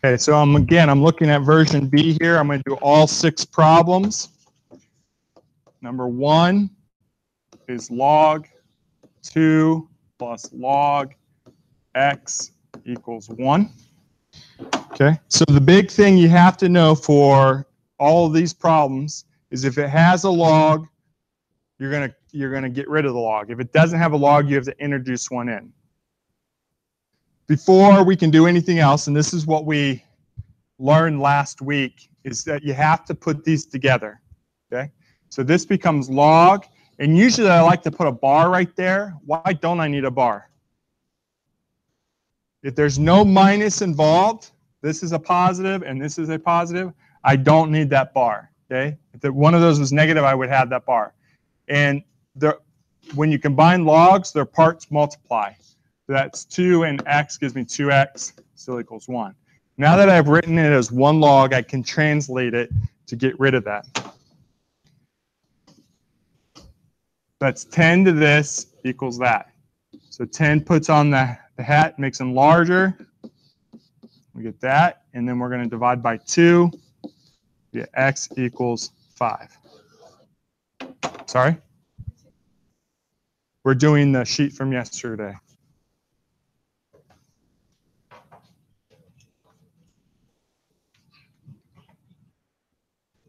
Okay, so I'm looking at version B here. I'm going to do all 6 problems. Number 1 is log 2 plus log x equals 1. Okay, so the big thing you have to know for all of these problems is if it has a log, you're gonna get rid of the log. If it doesn't have a log, you have to introduce one in. Before we can do anything else, and this is what we learned last week, is that you have to put these together. Okay, so this becomes log, and usually I like to put a bar right there. Why don't I need a bar? If there's no minus involved, this is a positive and this is a positive, I don't need that bar. Okay, if one of those was negative, I would have that bar. And when you combine logs, their parts multiply. So that's 2 and x gives me 2x still equals 1. Now that I've written it as one log, I can translate it to get rid of that. That's 10 to this equals that. So 10 puts on the hat, makes them larger. We get that, and then we're going to divide by 2. We get x equals 5. Sorry? We're doing the sheet from yesterday.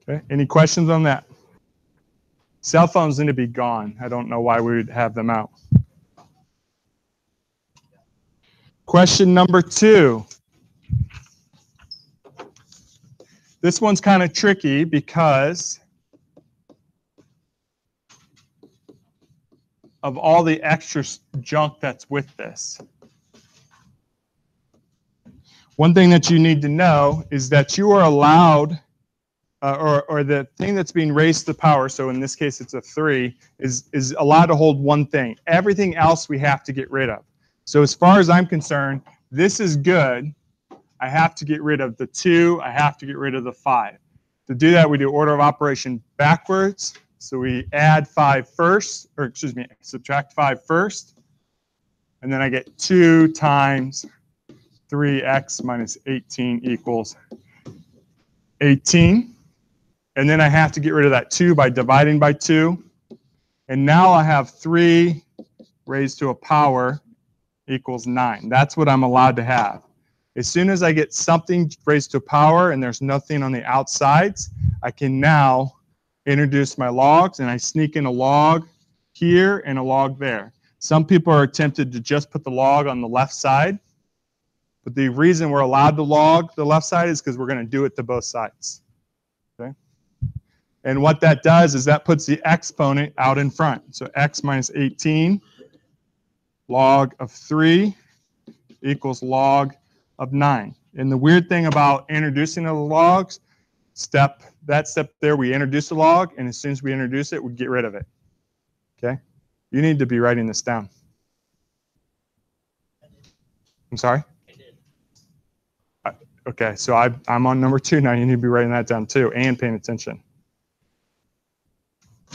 Okay, any questions on that? Cell phones need to be gone. I don't know why we would have them out. Question number 2. This one's kind of tricky because of all the extra junk that's with this. One thing that you need to know is that you are allowed, or the thing that's being raised to the power, so in this case it's a 3, is allowed to hold one thing. Everything else we have to get rid of. So as far as I'm concerned, this is good. I have to get rid of the 2. I have to get rid of the 5. To do that, we do order of operation backwards. So we add 5 first, or excuse me, subtract 5 first. And then I get 2 times 3x minus 18 equals 18. And then I have to get rid of that 2 by dividing by 2. And now I have 3 raised to a power equals 9. That's what I'm allowed to have. As soon as I get something raised to a power and there's nothing on the outsides, I can now introduce my logs, and I sneak in a log here and a log there. Some people are tempted to just put the log on the left side, but the reason we're allowed to log the left side is because we're going to do it to both sides. Okay? And what that does is that puts the exponent out in front. So x minus 18 log of 3 equals log of 9. And the weird thing about introducing the logs, that step there, we introduce the log, and as soon as we introduce it, we get rid of it. Okay? You need to be writing this down. I'm sorry? I did. Okay, so I'm on number 2 now. You need to be writing that down too and paying attention.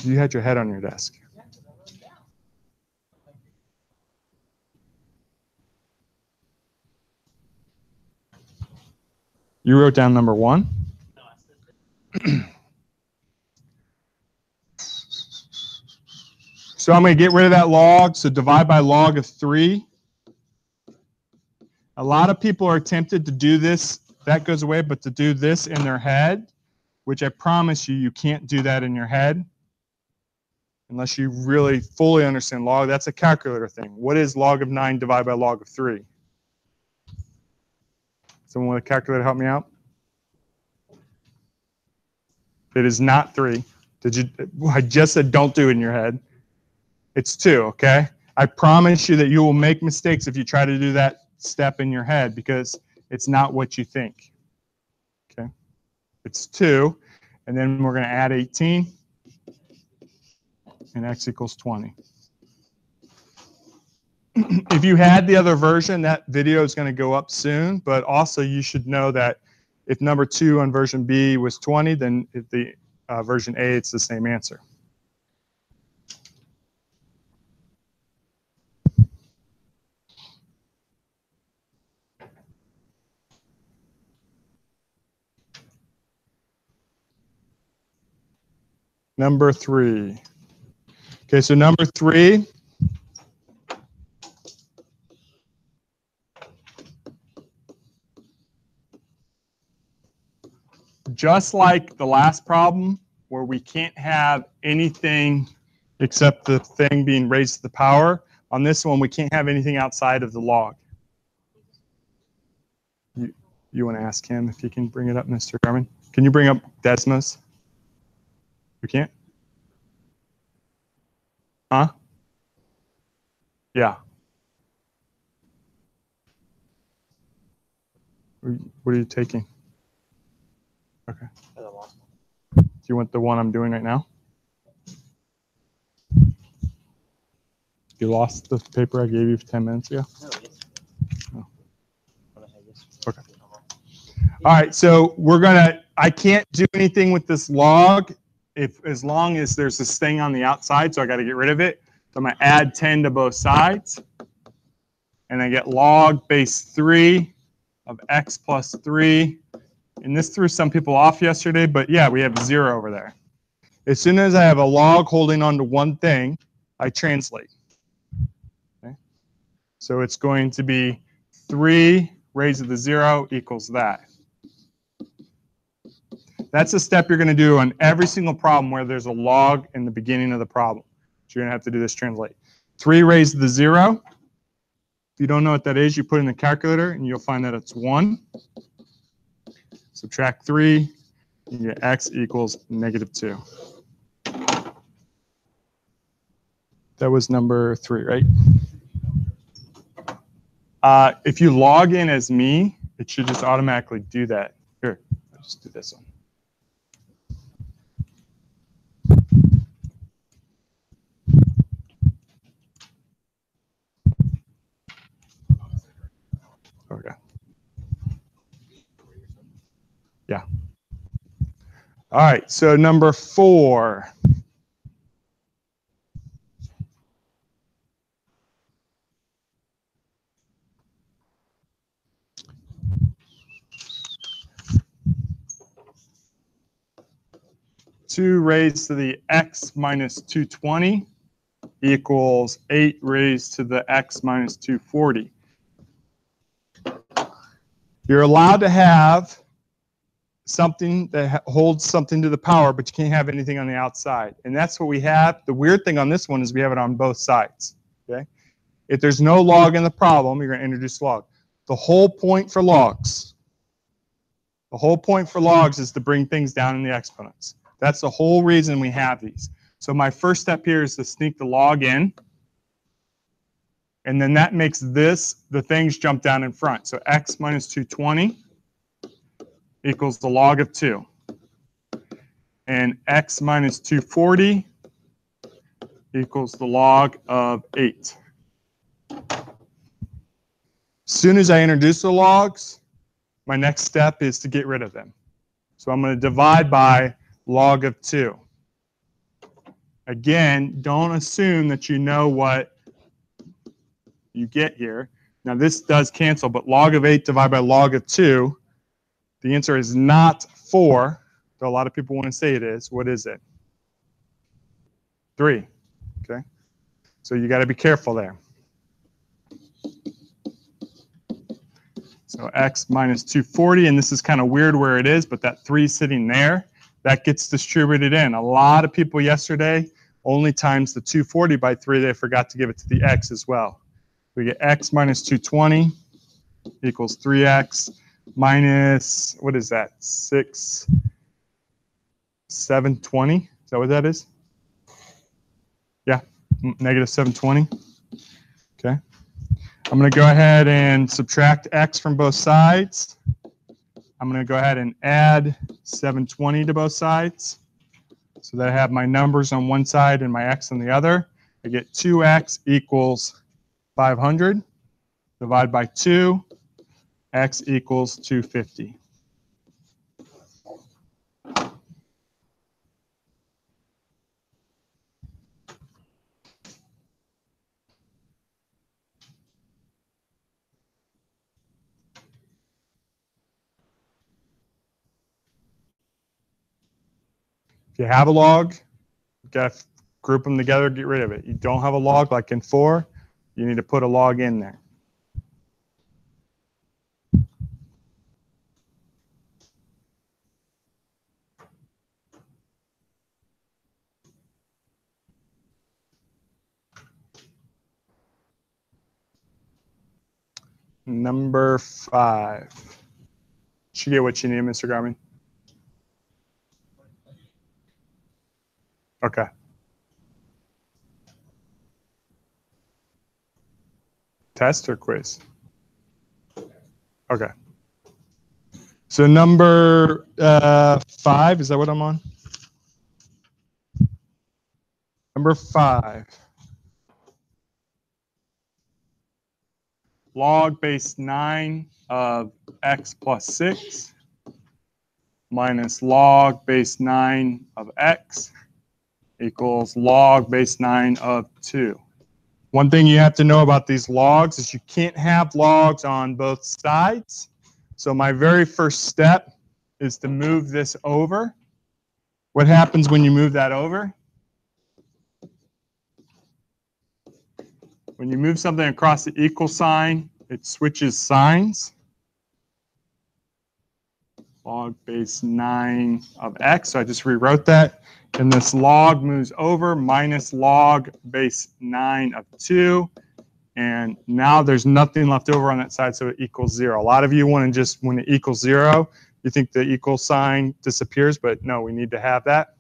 You had your head on your desk. You wrote down number 1? So I'm going to get rid of that log. So divide by log of 3. A lot of people are tempted to do this. That goes away, but to do this in their head, which I promise you, you can't do that in your head unless you really fully understand log. That's a calculator thing. What is log of 9 divided by log of 3? Someone with a calculator help me out? It is not 3. I just said don't do it in your head. It's 2, okay? I promise you that you will make mistakes if you try to do that step in your head because it's not what you think. Okay? It's 2, and then we're going to add 18, and x equals 20. If you had the other version, that video is going to go up soon, but also you should know that if number 2 on version B was 20, then if the version A, it's the same answer. Number 3. Okay, so number 3. Just like the last problem where we can't have anything except the thing being raised to the power, on this one we can't have anything outside of the log. You want to ask him if he can bring it up, Mr. Garmin? Can you bring up Desmos? You can't? Huh? Yeah. What are you taking? Okay. Do you want the one I'm doing right now? You lost the paper I gave you 10 minutes ago? No. Okay. All right, so I can't do anything with this log as long as there's this thing on the outside, so I got to get rid of it. So I'm going to add 10 to both sides, and I get log base 3 of x plus 3. And this threw some people off yesterday, but yeah, we have 0 over there. As soon as I have a log holding on to one thing, I translate. Okay? So it's going to be 3 raised to the 0 equals that. That's a step you're going to do on every single problem where there's a log in the beginning of the problem. So you're going to have to do this translate. 3 raised to the 0. If you don't know what that is, you put it in the calculator and you'll find that it's 1. Subtract 3, you get x equals -2. That was number 3, right? If you log in as me, it should just automatically do that. Here, I'll just do this one. Okay. Yeah. All right, so number 4. Two raised to the x minus 220 equals 8 raised to the x minus 240. You're allowed to have something that holds something to the power, but you can't have anything on the outside. And that's what we have. The weird thing on this one is we have it on both sides. Okay? If there's no log in the problem, you're going to introduce log. The whole point for logs, is to bring things down in the exponents. That's the whole reason we have these. So my first step here is to sneak the log in. And then that makes the things jump down in front. So x minus 220 equals the log of 2. And x minus 240 equals the log of 8. As soon as I introduce the logs, my next step is to get rid of them. So I'm going to divide by log of 2. Again, don't assume that you know what you get here. Now this does cancel, but log of 8 divided by log of 2, the answer is not 4, though a lot of people want to say it is. What is it? 3. Okay? So you got to be careful there. So x minus 240, and this is kind of weird where it is, but that 3 sitting there, that gets distributed in. A lot of people yesterday only times the 240 by 3. They forgot to give it to the x as well. We get x minus 220 equals 3x minus, what is that, 720? Is that what that is? Yeah, negative 720. Okay. I'm going to go ahead and subtract x from both sides. I'm going to go ahead and add 720 to both sides so that I have my numbers on one side and my x on the other. I get 2x equals 500. Divide by 2. X equals 250. If you have a log, got to group them together, get rid of it. You don't have a log like in 4, you need to put a log in there. Number 5. Did you get what you need, Mr. Garmin? Okay. Test or quiz? Okay. So number 5, is that what I'm on? Number 5. Log base 9 of x plus 6 minus log base 9 of x equals log base 9 of 2. One thing you have to know about these logs is you can't have logs on both sides. So my very first step is to move this over. What happens when you move that over? When you move something across the equal sign, it switches signs. Log base 9 of x. So I just rewrote that. And this log moves over minus log base 9 of 2. And now there's nothing left over on that side, so it equals 0. A lot of you want to just, when it equals 0, you think the equal sign disappears, but no, we need to have that.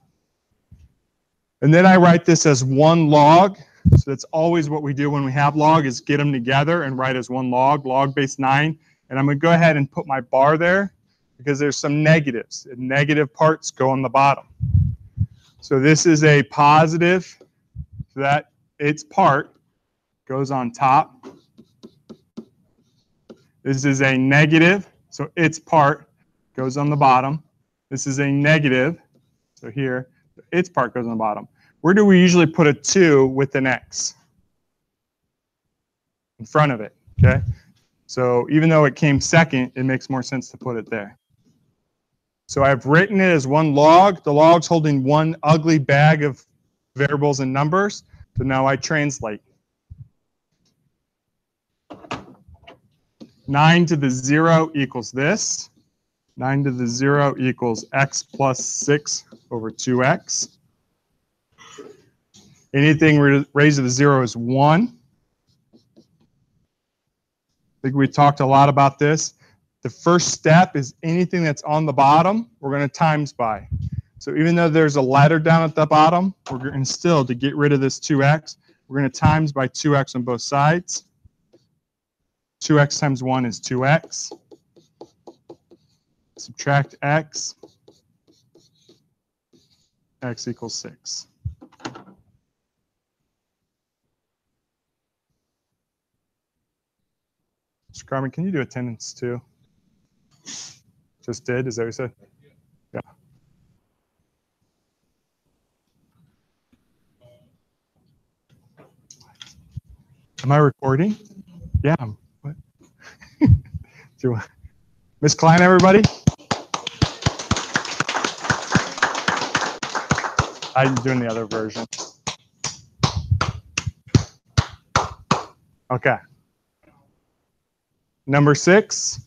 And then I write this as 1 log. So that's always what we do when we have log, is get them together and write as 1 log, log base 9. And I'm going to go ahead and put my bar there because there's some negatives. And negative parts go on the bottom. So this is a positive, so that its part goes on top. This is a negative, so its part goes on the bottom. This is a negative, so here, its part goes on the bottom. Where do we usually put a 2 with an x? In front of it, okay? So even though it came second, it makes more sense to put it there. So I've written it as 1 log. The log's holding one ugly bag of variables and numbers. So now I translate. 9 to the 0 equals this. 9 to the 0 equals x plus 6 over 2x. Anything raised to the 0 is 1. I think we talked a lot about this. The first step is anything that's on the bottom, we're going to times by. So even though there's a ladder down at the bottom, we're going to still, to get rid of this 2x, we're going to times by 2x on both sides. 2x times 1 is 2x. Subtract x. X equals 6. Mr. Carmen, can you do attendance too? Just did, is that what you said? Yeah. Am I recording? Yeah. What? Miss Klein, everybody? I'm doing the other version. Okay. Number 6.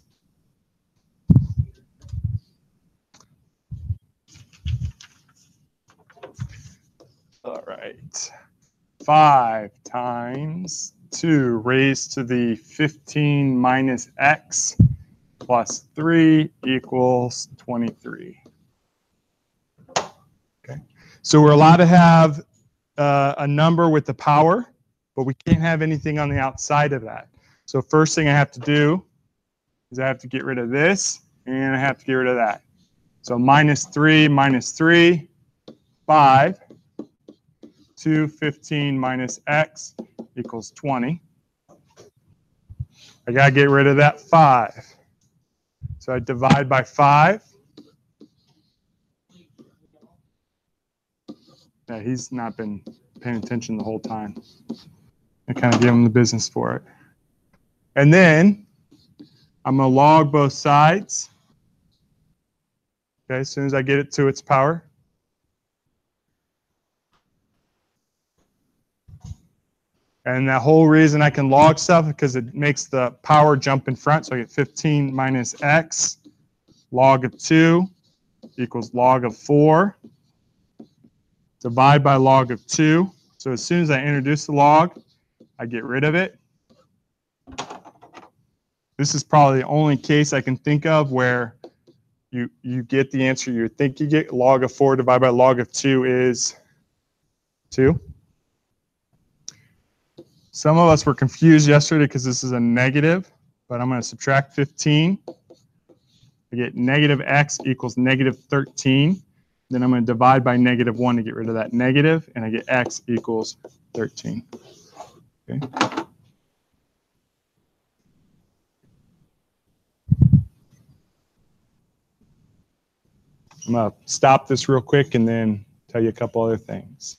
All right. 5 times 2 raised to the 15 minus x plus 3 equals 23. Okay. So we're allowed to have a number with the power, but we can't have anything on the outside of that. So first thing I have to do is I have to get rid of this, and I have to get rid of that. So minus 3 minus 3, 5. 2, 15 minus x equals 20. I got to get rid of that 5. So I divide by 5. Yeah, he's not been paying attention the whole time. I kind of give him the business for it. And then I'm going to log both sides. Okay, as soon as I get it to its power. And the whole reason I can log stuff is because it makes the power jump in front. So I get 15 minus x log of 2 equals log of 4. Divide by log of 2. So as soon as I introduce the log, I get rid of it. This is probably the only case I can think of where you get the answer you think you get. Log of 4 divided by log of 2 is 2. Some of us were confused yesterday because this is a negative, but I'm going to subtract 15. I get negative x equals negative 13. Then I'm going to divide by negative 1 to get rid of that negative, and I get x equals 13. Okay. I'm going to stop this real quick and then tell you a couple other things.